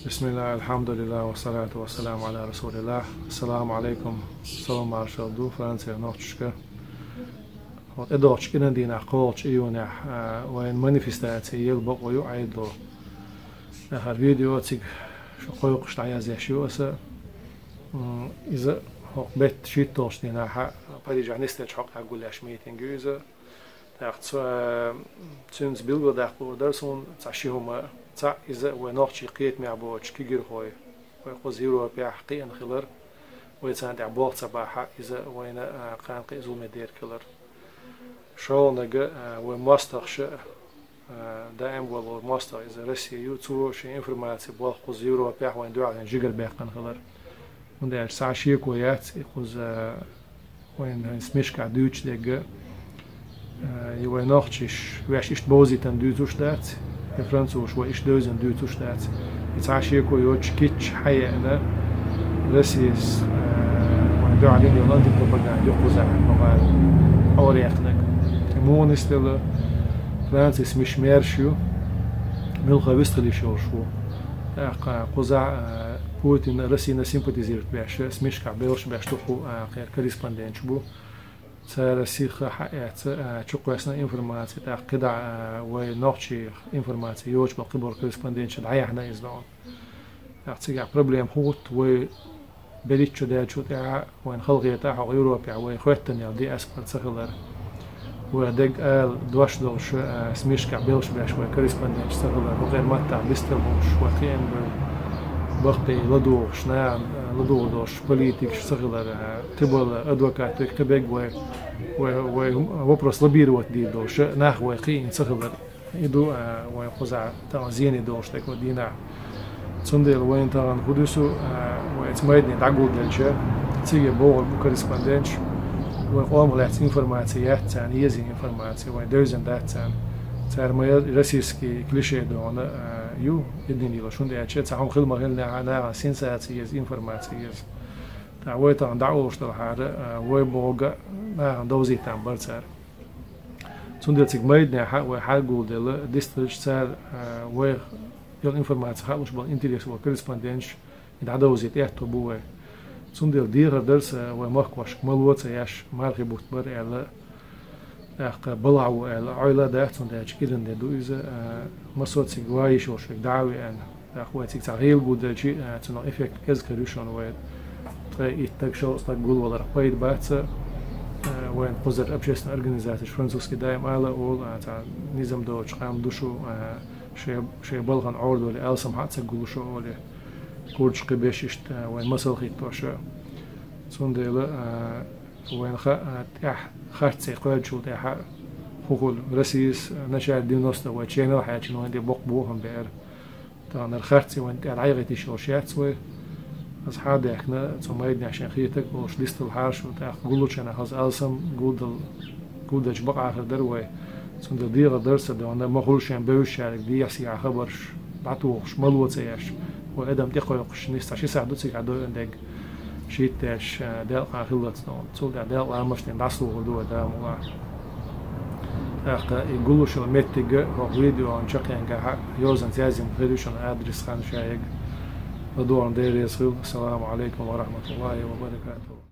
بسم الله الحمد لله والصلاة والسلام على رسول الله. السلام عليكم. سلام عليكم دو فرنسا نوتشكا. هاد ادوش كنا دينا قولش ايونا وين مانيفستاتي يلبق ويعيدو آخر فيديو تيك شو قويقش تعيا زي شو أسا إذا هو بيت شيت توش دينا حق بريجع نستيج حق أقول ليش ميتينج إذا تاخد تونس بيلغو داخل درسون تعشيهم تاع إذا ونوخشي قيت مع بوش كيجر هوي ويقوز يورو بيع حقيقة خلر ويتساند عبوق صباحا إذا وين قان قيزو مدير كلر شو نجا وماستخش دائم والله ماستر إذا روسيا يوتيوب شيء إنفورماتي بوقوز يورو بيع وين دو على جيجر بيع قان خلر من ده ساعة شيء كويات يقوز وين سميش كعدوش دقة يوين نوخشيش ويش إشت بوزي تندوتوش دات فرنسوش وإيش دوزن دوتوش دات يتعشي كويوش كيتش حيانا رسيس وين دو علين يولانتي بروباغاند يقوز عن مغال أوريقنك مو نستل فرانسيس مش ميرشيو ملقا بيستلي شو قوزع بوتين رسينا سيمباتيزيرت باش سميش كعبيرش باش تخو غير كوريسبوندنت بو صار سيخ حقيقة تشوق اسنا انفورماتي تاع قدع ونوتشي انفورماتي يوش بالقبر كوريسبوندنت العيا احنا ازدون تاع بروبليم خوت و بليتشو داتشو تاع وين خلقي تاع اوروبا و خوتن دي اسبل سخلر ودق دوش دوش سميش كعبيرش باش كوريسبوندنت سخلر وغير ما تاع بيستلوش وقيم بقي لدوش نعم لدوش بوليتيك صغير تبل أدوكات كتبج و وبرس لبير ودي دوش نحو قين صغير يدو ويخزع تنزين دوش تك ودينا صندل وين تان خدوسو ويتميدني دعقول دلشة تيجي بوغ بكوريسبوندنش وقام غلات انفورماتيات تان يزين انفورماتي ويدوزن دات تان تار ما رسيسكي كليشيه دون يو يدني لا شون دي اتش تاعهم خدمه غير انا سينساتيز انفورماتيز تاع ويت دعوش تاع هذا وي بوغا ما دوزي تاع برتر تون تيك مايدنا حق وحاجو ديال ديستريكت تاع وي يل انفورماتي خالص بال انتريس و كوريسبوندنش دعوزي تاع بو تون دير درس وماكواش مالوت ياش مارغي بوت بر على بلعو العيلة داعت ونداش كيرن دو إذا مسوت سجوايش وش دعوي أنا أخواتي تعيل بود شيء تنو إفكت كذا كريشون وين ترى يتكشوا استقبل ولا رقيد باتس وين بوزر أبشيسن أورجانيزاتش فرنسوس كدايم على أول تاع نظام دوش قام دوشو شيء بلغن عرض ولا ألسم حتى تقول شو ولا كورج قبيش إشت وين مسل خيط توش سنديلا وين خارتسي قواد شو تاع خول رسيس نشأ دينوستا وتشينو حاجة وين دي بوهم بير تاع الخارتسي وين تاع عيغتي شوشيات سوي أصحاب إحنا تسميدني عشان خيتك وش ليست الحارش وتاع قولش أنا خلاص ألسم قودج بقى آخر دروي سند ديغ درس ده أنا ما خلش يعني بيوش يعني دي يحسي خبرش بعتوش ملوت سياش وإدم تقولش نيست عشان ساعدوتك عدو عندك شيتش دل خلت نون دل عمش نعصو هدوء دام الله يقولوا شو متجه هو فيديو عن شقيان جاه يوزن زازم خدوشون أدرس خان شايق هدوء عن دير يسخيل. السلام عليكم ورحمة الله وبركاته.